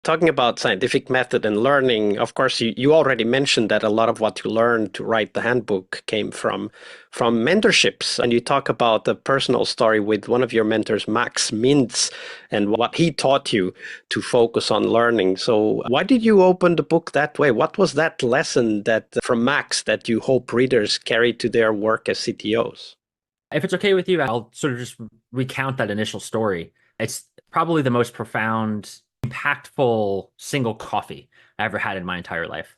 Talking about scientific method and learning, of course, you already mentioned that a lot of what you learned to write the handbook came from mentorships. And you talk about the personal story with one of your mentors, Max Mintz, and what he taught you to focus on learning. So why did you open the book that way? What was that lesson that from Max that you hope readers carry to their work as CTOs? If it's okay with you, I'll sort of just recount that initial story. It's probably the most profound, impactful single coffee I ever had in my entire life.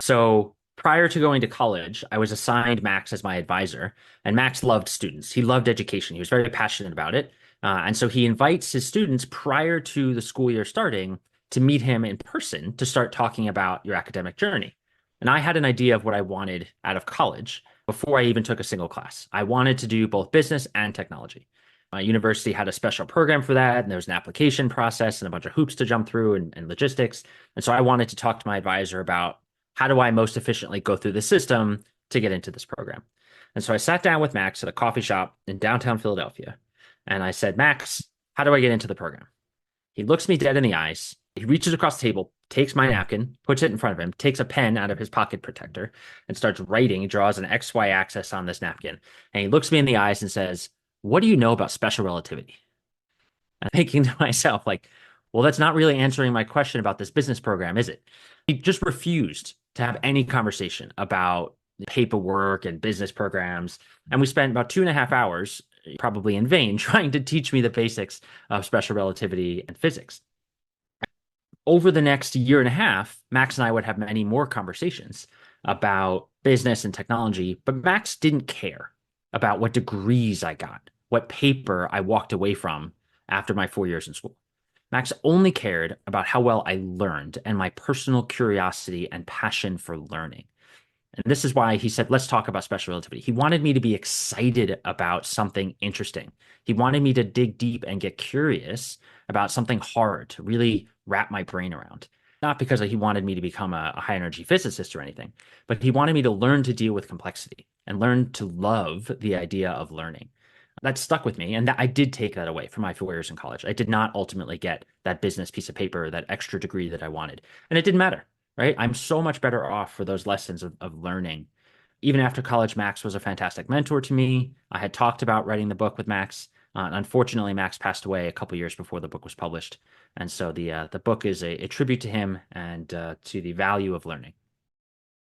So prior to going to college, I was assigned Max as my advisor, and Max loved students. He loved education. He was very passionate about it. And so he invites his students prior to the school year starting to meet him in person to start talking about your academic journey. And I had an idea of what I wanted out of college before I even took a single class. I wanted to do both business and technology. My university had a special program for that, and there was an application process and a bunch of hoops to jump through and logistics. And so I wanted to talk to my advisor about how do I most efficiently go through the system to get into this program. And so I sat down with Max at a coffee shop in downtown Philadelphia, and I said, Max, how do I get into the program? He looks me dead in the eyes. He reaches across the table, takes my napkin, puts it in front of him, takes a pen out of his pocket protector, and starts writing. He draws an XY axis on this napkin. And he looks me in the eyes and says, what do you know about special relativity? I'm thinking to myself, like, well, that's not really answering my question about this business program, is it? He just refused to have any conversation about paperwork and business programs. And we spent about 2.5 hours, probably in vain, trying to teach me the basics of special relativity and physics. Over the next year and a half, Max and I would have many more conversations about business and technology, but Max didn't care about what degrees I got, what paper I walked away from after my 4 years in school. Max only cared about how well I learned and my personal curiosity and passion for learning. And this is why he said, let's talk about special relativity. He wanted me to be excited about something interesting. He wanted me to dig deep and get curious about something hard to really wrap my brain around. Not because he wanted me to become a high energy physicist or anything, but he wanted me to learn to deal with complexity and learn to love the idea of learning. That stuck with me. And I did take that away from my 4 years in college. I did not ultimately get that business piece of paper, that extra degree that I wanted. And it didn't matter, right? I'm so much better off for those lessons of learning. Even after college, Max was a fantastic mentor to me. I had talked about writing the book with Max. And unfortunately, Max passed away a couple years before the book was published. And so the book is a tribute to him and to the value of learning.